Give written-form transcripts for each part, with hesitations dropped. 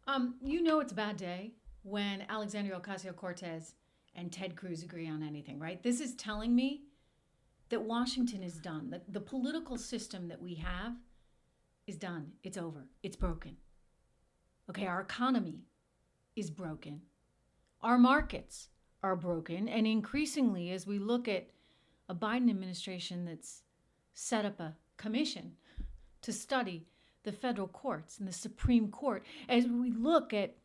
It's a bad day when Alexandria Ocasio-Cortez and Ted Cruz agree on anything, right? This is telling me that Washington is done. The political system that we have is done. It's over. It's broken. Okay, our economy is broken. Our markets are broken. And increasingly, as we look at a Biden administration that's set up a commission to study the federal courts and the Supreme Court, as we look at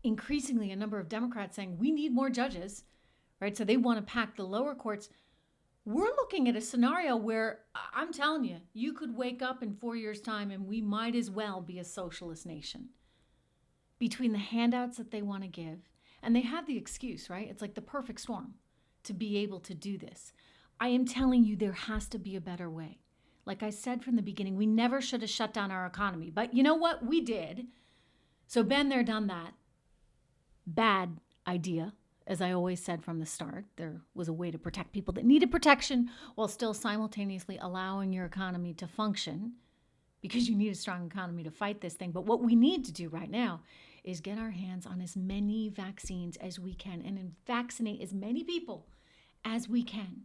increasingly a number of Democrats saying we need more judges, right? So they want to pack the lower courts. We're looking at a scenario where I'm telling you, you could wake up in 4 years' time and we might as well be a socialist nation. Between the handouts that they want to give, and they have the excuse, right? It's like the perfect storm to be able to do this. I am telling you, there has to be a better way. Like I said from the beginning, we never should have shut down our economy. But you know what? We did. So been there, done that. Bad idea. As I always said from the start, there was a way to protect people that needed protection while still simultaneously allowing your economy to function, because you need a strong economy to fight this thing. But what we need to do right now is get our hands on as many vaccines as we can and vaccinate as many people as we can,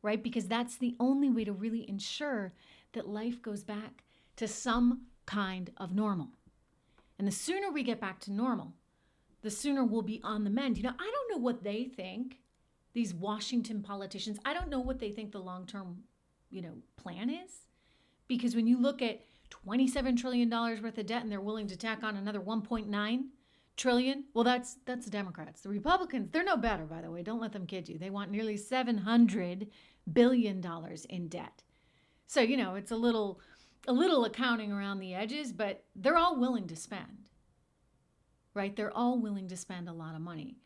right? Because that's the only way to really ensure that life goes back to some kind of normal. And the sooner we get back to normal, the sooner we'll be on the mend. I don't know what they think, these Washington politicians. I don't know what they think the long-term, plan is. Because when you look at $27 trillion worth of debt and they're willing to tack on another 1.9 trillion, well, that's the Democrats. The Republicans, they're no better, by the way. Don't let them kid you. They want nearly $700 billion in debt. So, it's a little accounting around the edges, but they're all willing to spend. Right? They're all willing to spend a lot of money.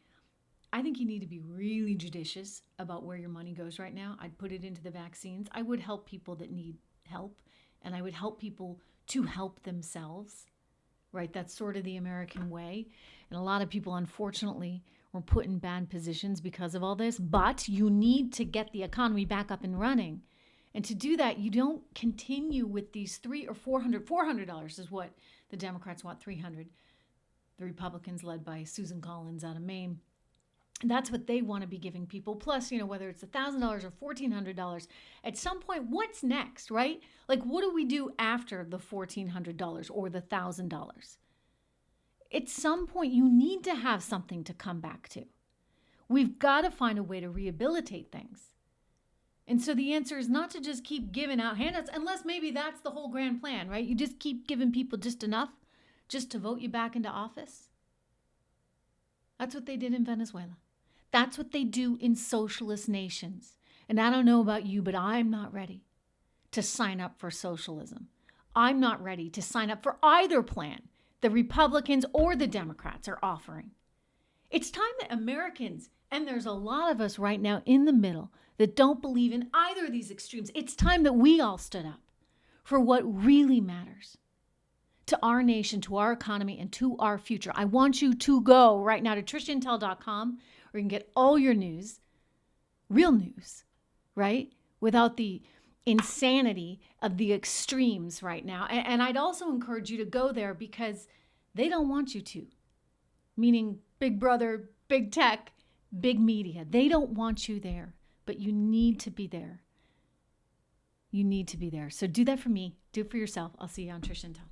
I think you need to be really judicious about where your money goes right now. I'd put it into the vaccines. I would help people that need help, and I would help people to help themselves, right? That's sort of the American way. And a lot of people, unfortunately, were put in bad positions because of all this, but you need to get the economy back up and running. And to do that, you don't continue with these $400 is what the Democrats want, $300. The Republicans, led by Susan Collins out of Maine, that's what they want to be giving people. Plus, whether it's $1,000 or $1,400, at some point, what's next, right? Like, what do we do after the $1,400 or the $1,000? At some point, you need to have something to come back to. We've got to find a way to rehabilitate things. And so the answer is not to just keep giving out handouts, unless maybe that's the whole grand plan, right? You just keep giving people just enough just to vote you back into office. That's what they did in Venezuela. That's what they do in socialist nations. And I don't know about you, but I'm not ready to sign up for socialism. I'm not ready to sign up for either plan the Republicans or the Democrats are offering. It's time that Americans, and there's a lot of us right now in the middle that don't believe in either of these extremes, it's time that we all stood up for what really matters to our nation, to our economy, and to our future. I want you to go right now to trishintel.com, where you can get all your news, real news, right? Without the insanity of the extremes right now. And I'd also encourage you to go there because they don't want you to, meaning Big Brother, Big Tech, Big Media. They don't want you there, but you need to be there. You need to be there. So do that for me. Do it for yourself. I'll see you on Trish Intel.